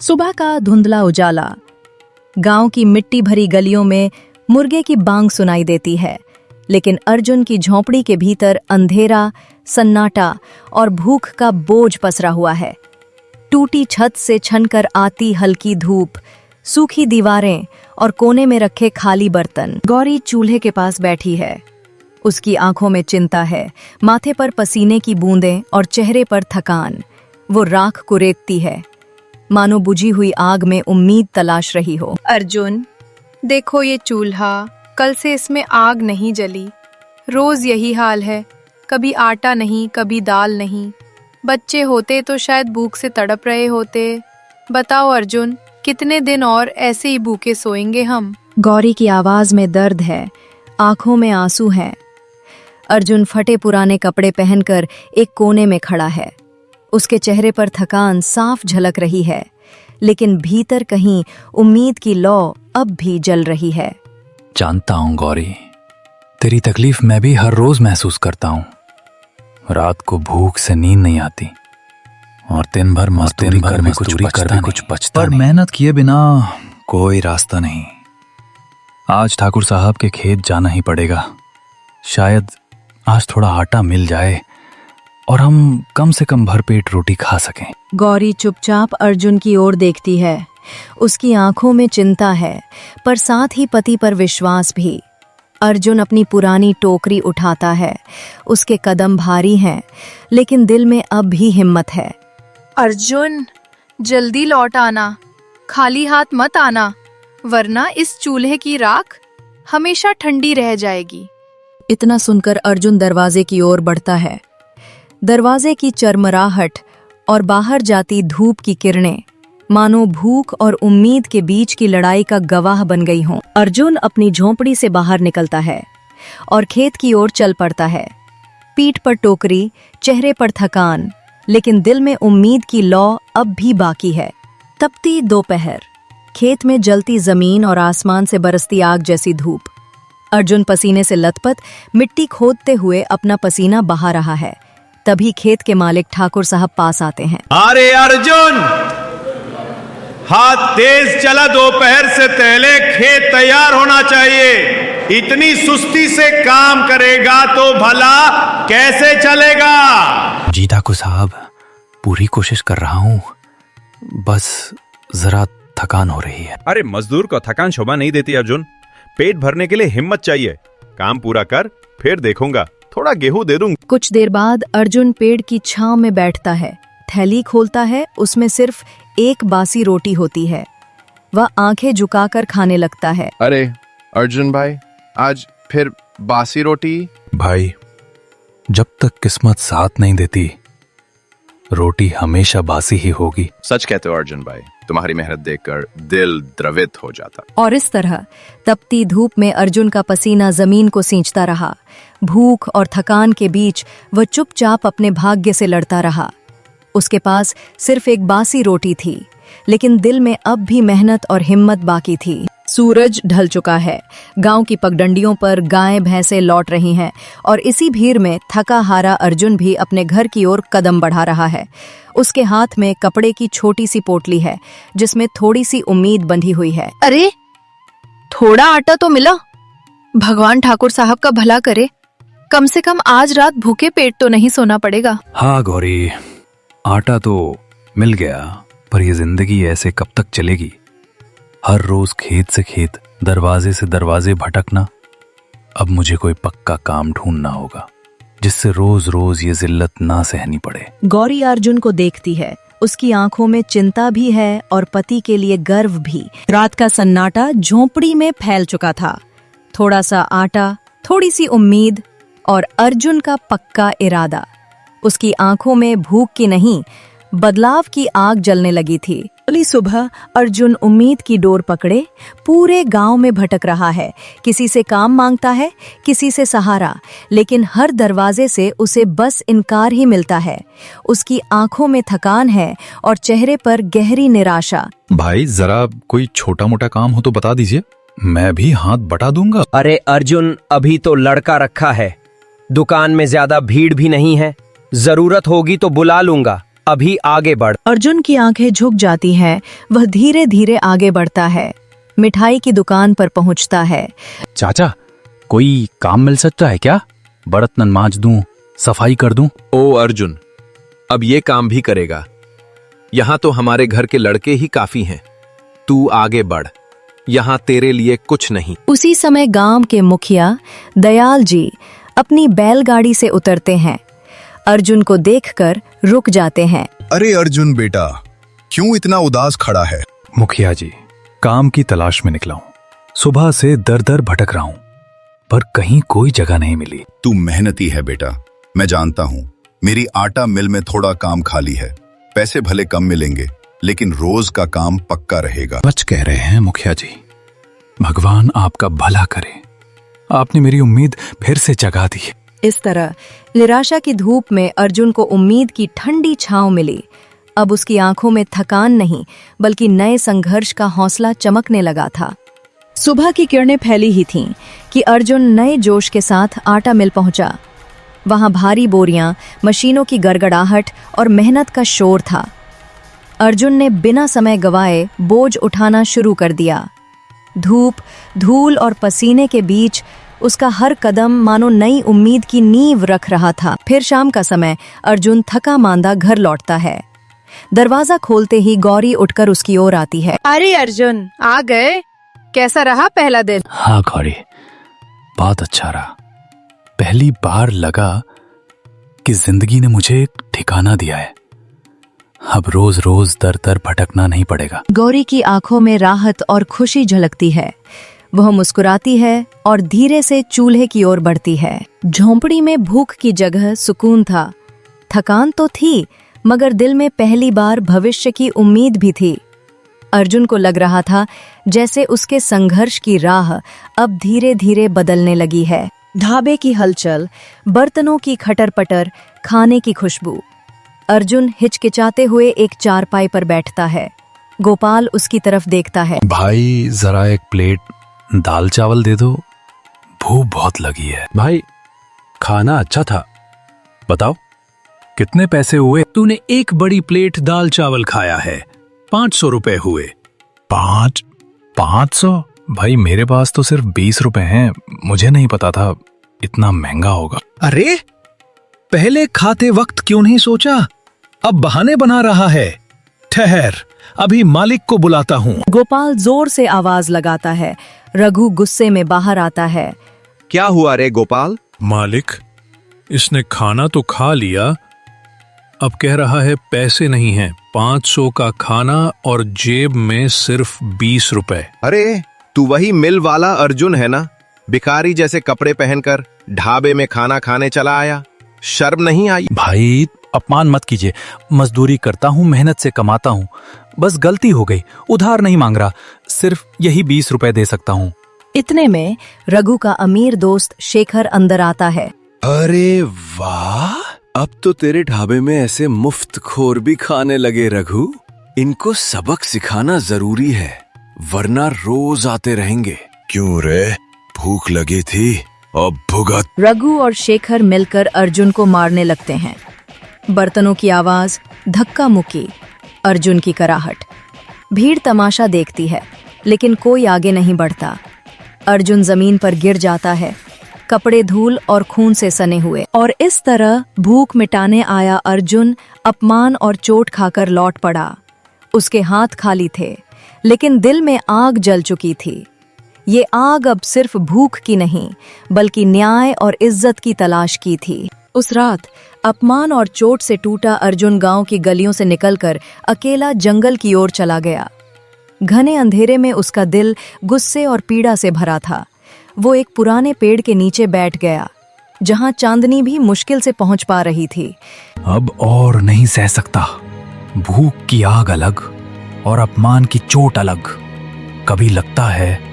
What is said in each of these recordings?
सुबह का धुंधला उजाला गांव की मिट्टी भरी गलियों में मुर्गे की बांग सुनाई देती है, लेकिन अर्जुन की झोंपड़ी के भीतर अंधेरा, सन्नाटा और भूख का बोझ पसरा हुआ है। टूटी छत से छनकर आती हल्की धूप, सूखी दीवारें और कोने में रखे खाली बर्तन। गौरी चूल्हे के पास बैठी है। उसकी आंखों में चिंता है, माथे पर पसीने की बूंदें और चेहरे पर थकान। वो राख को रेतती है, मानो बुझी हुई आग में उम्मीद तलाश रही हो। अर्जुन, देखो ये चूल्हा, कल से इसमें आग नहीं जली। रोज यही हाल है, कभी आटा नहीं, कभी दाल नहीं। बच्चे होते तो शायद भूख से तड़प रहे होते। बताओ अर्जुन, कितने दिन और ऐसे ही भूखे सोएंगे हम? गौरी की आवाज में दर्द है, आंखों में आंसू हैं। अर्जुन फटे पुराने कपड़े पहनकर एक कोने में खड़ा है। उसके चेहरे पर थकान साफ झलक रही है, लेकिन भीतर कहीं उम्मीद की लौ अब भी जल रही है। जानता हूं गौरी, तेरी तकलीफ मैं भी हर रोज महसूस करता हूं। रात को भूख से नींद नहीं आती और दिन भर मजदूरी कर में कुछ बचता पर मेहनत किए बिना कोई रास्ता नहीं। आज ठाकुर साहब के खेत जाना ही पड़ेगा। शायद आज थोड़ा आटा मिल जाए और हम कम से कम भरपेट रोटी खा सकें। गौरी चुपचाप अर्जुन की ओर देखती है। उसकी आंखों में चिंता है, पर साथ ही पति पर विश्वास भी। अर्जुन अपनी पुरानी टोकरी उठाता है। उसके कदम भारी हैं, लेकिन दिल में अब भी हिम्मत है। अर्जुन, जल्दी लौट आना, खाली हाथ मत आना, वरना इस चूल्हे की राख हमेशा ठंडी रह जाएगी। इतना सुनकर अर्जुन दरवाजे की ओर बढ़ता है। दरवाजे की चरमराहट और बाहर जाती धूप की किरणें मानो भूख और उम्मीद के बीच की लड़ाई का गवाह बन गई हों। अर्जुन अपनी झोंपड़ी से बाहर निकलता है और खेत की ओर चल पड़ता है। पीठ पर टोकरी, चेहरे पर थकान, लेकिन दिल में उम्मीद की लौ अब भी बाकी है। तपती दोपहर, खेत में जलती जमीन और आसमान से बरसती आग जैसी धूप। अर्जुन पसीने से लथपथ मिट्टी खोदते हुए अपना पसीना बहा रहा है। तभी खेत के मालिक ठाकुर साहब पास आते हैं। अरे अर्जुन, हाथ तेज चला, दोपहर से पहले खेत तैयार होना चाहिए। इतनी सुस्ती से काम करेगा तो भला कैसे चलेगा? जी ठाकुर साहब, पूरी कोशिश कर रहा हूँ, बस जरा थकान हो रही है। अरे मजदूर को थकान शोभा नहीं देती अर्जुन। पेट भरने के लिए हिम्मत चाहिए। काम पूरा कर, फिर देखूंगा, थोड़ा गेहूं दे दूंगा। कुछ देर बाद अर्जुन पेड़ की छांव में बैठता है। थैली खोलता है, उसमें सिर्फ एक बासी रोटी होती है। वह आंखें झुकाकर खाने लगता है। अरे अर्जुन भाई, आज फिर बासी रोटी? भाई, जब तक किस्मत साथ नहीं देती, रोटी हमेशा बासी ही होगी। सच कहते हो अर्जुन भाई, तुम्हारी मेहनत देखकर दिल द्रवित हो जाता। और इस तरह तपती धूप में अर्जुन का पसीना जमीन को सींचता रहा। भूख और थकान के बीच वह चुपचाप अपने भाग्य से लड़ता रहा। उसके पास सिर्फ एक बासी रोटी थी, लेकिन दिल में अब भी मेहनत और हिम्मत बाकी थी। सूरज ढल चुका है। गांव की पगडंडियों पर गायें भैंसें लौट रही हैं और इसी भीड़ में थका हारा अर्जुन भी अपने घर की ओर कदम बढ़ा रहा है। उसके हाथ में कपड़े की छोटी सी पोटली है, जिसमें थोड़ी सी उम्मीद बंधी हुई है। अरे, थोड़ा आटा तो मिला। भगवान ठाकुर साहब का भला करे, कम से कम आज रात भूखे पेट तो नहीं सोना पड़ेगा। हाँ गौरी, आटा तो मिल गया, पर ये जिंदगी ऐसे कब तक चलेगी? हर रोज खेत से खेत, दरवाजे से दरवाजे भटकना। अब मुझे कोई पक्का काम ढूंढना होगा, जिससे रोज रोज ये जिल्लत ना सहनी पड़े। गौरी अर्जुन को देखती है। उसकी आंखों में चिंता भी है और पति के लिए गर्व भी। रात का सन्नाटा झोंपड़ी में फैल चुका था। थोड़ा सा आटा, थोड़ी सी उम्मीद और अर्जुन का पक्का इरादा। उसकी आंखों में भूख की नहीं, बदलाव की आग जलने लगी थी। अगली सुबह अर्जुन उम्मीद की डोर पकड़े पूरे गांव में भटक रहा है। किसी से काम मांगता है, किसी से सहारा, लेकिन हर दरवाजे से उसे बस इनकार ही मिलता है। उसकी आंखों में थकान है और चेहरे पर गहरी निराशा। भाई, जरा कोई छोटा मोटा काम हो तो बता दीजिए, मैं भी हाथ बटा दूंगा। अरे अर्जुन, अभी तो लड़का रखा है, दुकान में ज्यादा भीड़ भी नहीं है। जरूरत होगी तो बुला लूंगा। अभी आगे बढ़। अर्जुन की आंखें झुक जाती हैं। वह धीरे धीरे आगे बढ़ता है। मिठाई की दुकान पर पहुंचता है। चाचा, कोई काम मिल सकता है क्या? बर्तन मांज दूं, सफाई कर दूं? ओ अर्जुन, अब ये काम भी करेगा? यहाँ तो हमारे घर के लड़के ही काफी हैं। तू आगे बढ़, यहाँ तेरे लिए कुछ नहीं। उसी समय गांव के मुखिया दयाल जी अपनी बैलगाड़ी से उतरते हैं। अर्जुन को देखकर रुक जाते हैं। अरे अर्जुन बेटा, क्यों इतना उदास खड़ा है? मुखिया जी, काम की तलाश में निकला हूं। सुबह से दर दर भटक रहा हूं, पर कहीं कोई जगह नहीं मिली। तू मेहनती है बेटा, मैं जानता हूँ। मेरी आटा मिल में थोड़ा काम खाली है। पैसे भले कम मिलेंगे, लेकिन रोज का काम पक्का रहेगा। सच कह रहे हैं मुखिया जी। भगवान आपका भला करे। आपने मेरी उम्मीद फिर से जगा दी है। इस तरह निराशा की धूप में अर्जुन को उम्मीद की ठंडी छांव मिली। अब उसकी आंखों में थकान नहीं, बल्कि नए संघर्ष का हौसला चमकने लगा था। सुबह की किरणें फैली ही थीं कि अर्जुन नए जोश के साथ आटा मिल पहुंचा। वहां भारी बोरियां, मशीनों की गड़गड़ाहट और मेहनत का शोर था। अर्जुन ने बिना समय गवाए बोझ उठाना शुरू कर दिया। धूप, धूल और पसीने के बीच उसका हर कदम मानो नई उम्मीद की नींव रख रहा था। फिर शाम का समय अर्जुन थका मांदा घर लौटता है। दरवाजा खोलते ही गौरी उठकर उसकी ओर आती है। अरे अर्जुन, आ गए? कैसा रहा पहला दिन? हाँ गौरी, बहुत अच्छा रहा। पहली बार लगा कि जिंदगी ने मुझे एक ठिकाना दिया है। अब रोज रोज दर दर भटकना नहीं पड़ेगा। गौरी की आंखों में राहत और खुशी झलकती है। वह मुस्कुराती है और धीरे से चूल्हे की ओर बढ़ती है। झोंपड़ी में भूख की जगह सुकून था। थकान तो थी, मगर दिल में पहली बार भविष्य की उम्मीद भी थी। अर्जुन को लग रहा था जैसे उसके संघर्ष की राह अब धीरे धीरे बदलने लगी है। ढाबे की हलचल, बर्तनों की खटर-पटर, खाने की खुशबू। अर्जुन हिचकिचाते हुए एक चारपाई पर बैठता है। गोपाल उसकी तरफ देखता है। भाई, जरा एक प्लेट दाल चावल दे दो, भूख बहुत लगी है। भाई, खाना अच्छा था। बताओ कितने पैसे हुए? तूने एक बड़ी प्लेट दाल चावल खाया है, 500 रुपए हुए। 500? भाई मेरे पास तो सिर्फ 20 रुपए हैं। मुझे नहीं पता था इतना महंगा होगा। अरे, पहले खाते वक्त क्यों नहीं सोचा? अब बहाने बना रहा है। ठहर, अभी मालिक को बुलाता हूँ। गोपाल जोर से आवाज लगाता है। रघु गुस्से में बाहर आता है। क्या हुआ रे गोपाल? मालिक, इसने खाना तो खा लिया, अब कह रहा है पैसे नहीं हैं। 500 का खाना और जेब में सिर्फ 20 रुपए। अरे, तू वही मिल वाला अर्जुन है ना? भिखारी जैसे कपड़े पहनकर ढाबे में खाना खाने चला आया। शर्म नहीं आई? भाई अपमान मत कीजिए। मजदूरी करता हूँ, मेहनत से कमाता हूँ। बस गलती हो गई। उधार नहीं मांग रहा, सिर्फ यही 20 रुपए दे सकता हूँ। इतने में रघु का अमीर दोस्त शेखर अंदर आता है। अरे वाह, अब तो तेरे ढाबे में ऐसे मुफ्त खोर भी खाने लगे रघु। इनको सबक सिखाना जरूरी है, वरना रोज आते रहेंगे। क्यों रे, भूख लगी थी? अब भुगत। रघु और शेखर मिलकर अर्जुन को मारने लगते हैं। बर्तनों की आवाज, धक्का मुक्की, अर्जुन की कराहट। भीड़ तमाशा देखती है, लेकिन कोई आगे नहीं बढ़ता। अर्जुन जमीन पर गिर जाता है, कपड़े धूल और खून से सने हुए। और इस तरह भूख मिटाने आया अर्जुन अपमान और चोट खाकर लौट पड़ा। उसके हाथ खाली थे, लेकिन दिल में आग जल चुकी थी। ये आग अब सिर्फ भूख की नहीं, बल्कि न्याय और इज्जत की तलाश की थी। उस रात अपमान और चोट से टूटा अर्जुन गांव की गलियों से निकलकर अकेला जंगल की ओर चला गया। घने अंधेरे में उसका दिल गुस्से और पीड़ा से भरा था। वो एक पुराने पेड़ के नीचे बैठ गया, जहां चांदनी भी मुश्किल से पहुंच पा रही थी। अब और नहीं सह सकता। भूख की आग अलग और अपमान की चोट अलग। कभी लगता है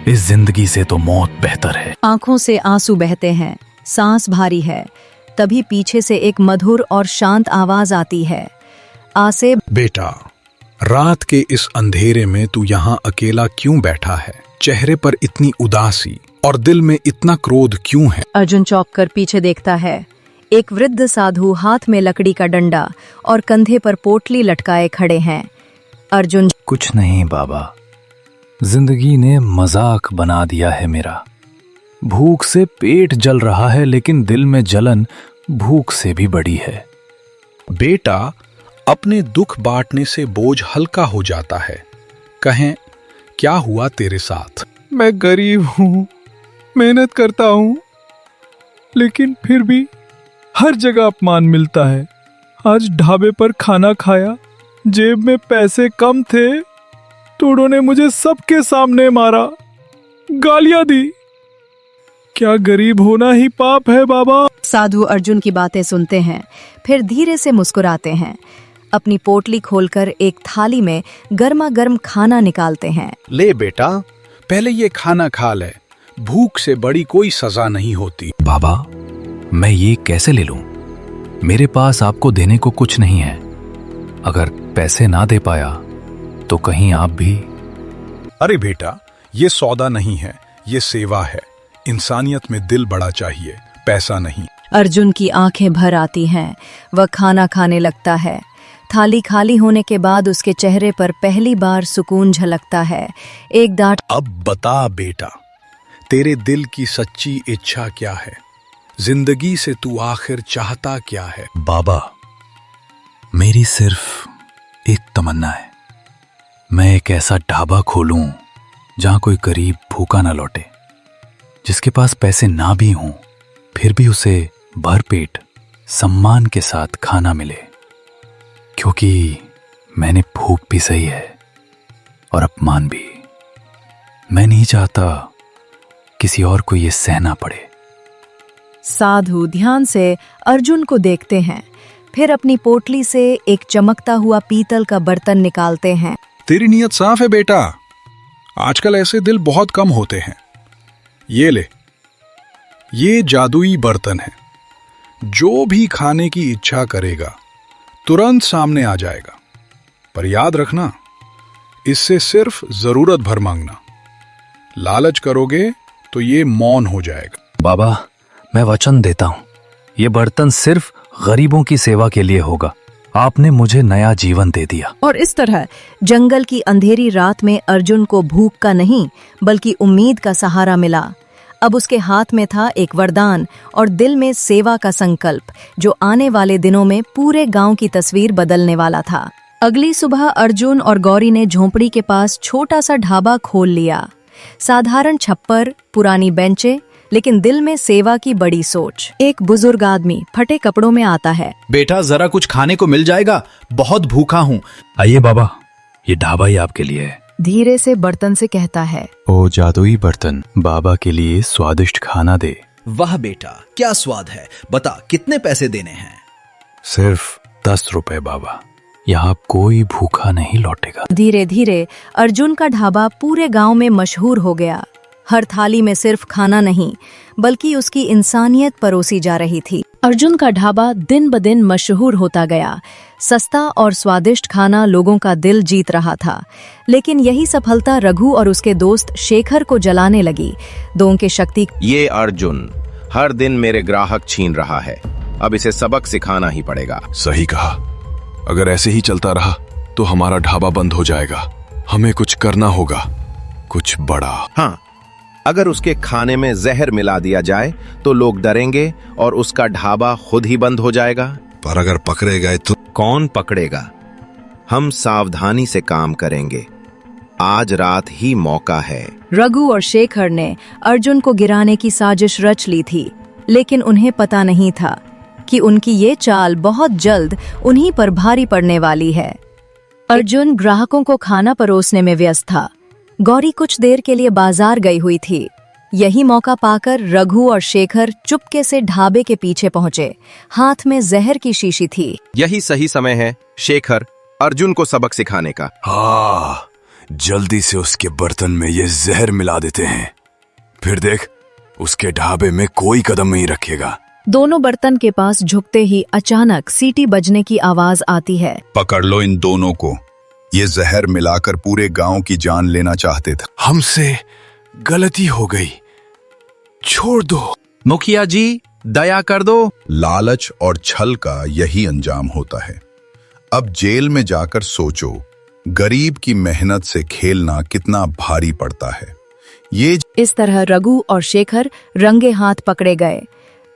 इस जिंदगी से तो मौत बेहतर है। आंखों से आंसू बहते हैं, सांस भारी है। तभी पीछे से एक मधुर और शांत आवाज आती है। आसेब, बेटा, रात के इस अंधेरे में तू यहाँ अकेला क्यों बैठा है? चेहरे पर इतनी उदासी और दिल में इतना क्रोध क्यों है? अर्जुन चौंक कर पीछे देखता है। एक वृद्ध साधु हाथ में लकड़ी का डंडा और कंधे पर पोटली लटकाए खड़े हैं। अर्जुन, कुछ नहीं बाबा, जिंदगी ने मजाक बना दिया है मेरा। भूख से पेट जल रहा है, लेकिन दिल में जलन भूख से भी बड़ी है। बेटा, अपने दुख बांटने से बोझ हल्का हो जाता है। कहें, क्या हुआ तेरे साथ? मैं गरीब हूं, मेहनत करता हूं, लेकिन फिर भी हर जगह अपमान मिलता है। आज ढाबे पर खाना खाया, जेब में पैसे कम थे तो उन्होंने मुझे सबके सामने मारा, गालियां दी। क्या गरीब होना ही पाप है बाबा? साधु अर्जुन की बातें सुनते हैं, फिर धीरे से मुस्कुराते हैं। अपनी पोटली खोलकर एक थाली में गर्मा गर्म खाना निकालते हैं। ले बेटा, पहले ये खाना खा ले। भूख से बड़ी कोई सजा नहीं होती। बाबा, मैं ये कैसे ले लूं? मेरे पास आपको देने को कुछ नहीं है। अगर पैसे ना दे पाया तो कहीं आप भी। अरे बेटा, ये सौदा नहीं है, ये सेवा है। इंसानियत में दिल बड़ा चाहिए, पैसा नहीं। अर्जुन की आंखें भर आती हैं। वह खाना खाने लगता है। थाली खाली होने के बाद उसके चेहरे पर पहली बार सुकून झलकता है। एक डांट, अब बता बेटा, तेरे दिल की सच्ची इच्छा क्या है? जिंदगी से तू आखिर चाहता क्या है? बाबा, मेरी सिर्फ एक तमन्ना है। मैं एक ऐसा ढाबा खोलूं जहां कोई गरीब भूखा ना लौटे, जिसके पास पैसे ना भी हों फिर भी उसे भरपेट सम्मान के साथ खाना मिले। क्योंकि मैंने भूख भी सही है और अपमान भी। मैं नहीं चाहता किसी और को ये सहना पड़े। साधु ध्यान से अर्जुन को देखते हैं, फिर अपनी पोटली से एक चमकता हुआ पीतल का बर्तन निकालते हैं। तेरी नीयत साफ है बेटा। आजकल ऐसे दिल बहुत कम होते हैं। ये ले, ये जादुई बर्तन है। जो भी खाने की इच्छा करेगा तुरंत सामने आ जाएगा। पर याद रखना, इससे सिर्फ जरूरत भर मांगना। लालच करोगे तो ये मौन हो जाएगा। बाबा, मैं वचन देता हूं, ये बर्तन सिर्फ गरीबों की सेवा के लिए होगा। आपने मुझे नया जीवन दे दिया। और इस तरह जंगल की अंधेरी रात में अर्जुन को भूख का नहीं बल्कि उम्मीद का सहारा मिला। अब उसके हाथ में था एक वरदान और दिल में सेवा का संकल्प, जो आने वाले दिनों में पूरे गांव की तस्वीर बदलने वाला था। अगली सुबह अर्जुन और गौरी ने झोंपड़ी के पास छोटा सा ढाबा खोल लिया। साधारण छप्पर, पुरानी बेंचें, लेकिन दिल में सेवा की बड़ी सोच। एक बुजुर्ग आदमी फटे कपड़ों में आता है। बेटा, जरा कुछ खाने को मिल जाएगा? बहुत भूखा हूँ। आइए बाबा, ये ढाबा ही आपके लिए है। धीरे से बर्तन से कहता है, ओ जादुई बर्तन, बाबा के लिए स्वादिष्ट खाना दे। वाह बेटा, क्या स्वाद है। बता, कितने पैसे देने हैं? सिर्फ 10 रुपए बाबा। यहाँ कोई भूखा नहीं लौटेगा। धीरे धीरे अर्जुन का ढाबा पूरे गांव में मशहूर हो गया। हर थाली में सिर्फ खाना नहीं बल्कि उसकी इंसानियत परोसी जा रही थी। अर्जुन का ढाबा दिन ब दिन मशहूर होता गया। सस्ता और स्वादिष्ट खाना लोगों का दिल जीत रहा था। लेकिन यही सफलता रघु और उसके दोस्त शेखर को जलाने लगी। दोनों की शक्ति। ये अर्जुन हर दिन मेरे ग्राहक छीन रहा है। अब इसे सबक सिखाना ही पड़ेगा। सही कहा। अगर ऐसे ही चलता रहा तो हमारा ढाबा बंद हो जाएगा। हमें कुछ करना होगा, कुछ बड़ा। हाँ, अगर उसके खाने में जहर मिला दिया जाए तो लोग डरेंगे और उसका ढाबा खुद ही बंद हो जाएगा। पर अगर पकड़े गए तो? कौन पकड़ेगा? हम सावधानी से काम करेंगे। आज रात ही मौका है। रघु और शेखर ने अर्जुन को गिराने की साजिश रच ली थी, लेकिन उन्हें पता नहीं था कि उनकी ये चाल बहुत जल्द उन्हीं पर भारी पड़ने वाली है। अर्जुन ग्राहकों को खाना परोसने में व्यस्त था। गौरी कुछ देर के लिए बाजार गई हुई थी। यही मौका पाकर रघु और शेखर चुपके से ढाबे के पीछे पहुंचे। हाथ में जहर की शीशी थी। यही सही समय है शेखर, अर्जुन को सबक सिखाने का। हाँ, जल्दी से उसके बर्तन में ये जहर मिला देते हैं। फिर देख, उसके ढाबे में कोई कदम नहीं रखेगा। दोनों बर्तन के पास झुकते ही अचानक सीटी बजने की आवाज आती है। पकड़ लो इन दोनों को। ये जहर मिलाकर पूरे गांव की जान लेना चाहते थे। हमसे गलती हो गई, छोड़ दो। मुखिया जी, दया कर दो। लालच और छल का यही अंजाम होता है। अब जेल में जाकर सोचो, गरीब की मेहनत से खेलना कितना भारी पड़ता है। ये इस तरह रघु और शेखर रंगे हाथ पकड़े गए।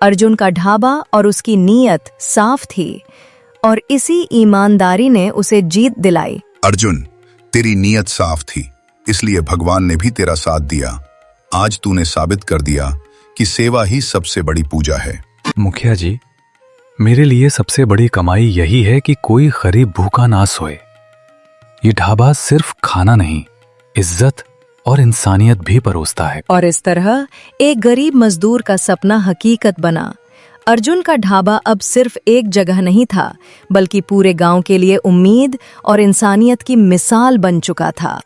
अर्जुन का ढाबा और उसकी नीयत साफ थी और इसी ईमानदारी ने उसे जीत दिलाई। अर्जुन, तेरी नीयत साफ थी, इसलिए भगवान ने भी तेरा साथ दिया। आज तूने साबित कर दिया कि सेवा ही सबसे बड़ी पूजा है। मुखिया जी, मेरे लिए सबसे बड़ी कमाई यही है कि कोई गरीब भूखा ना सोए। ये ढाबा सिर्फ खाना नहीं, इज्जत और इंसानियत भी परोसता है। और इस तरह एक गरीब मजदूर का सपना हकीकत बना। अर्जुन का ढाबा अब सिर्फ एक जगह नहीं था, बल्कि पूरे गांव के लिए उम्मीद और इंसानियत की मिसाल बन चुका था।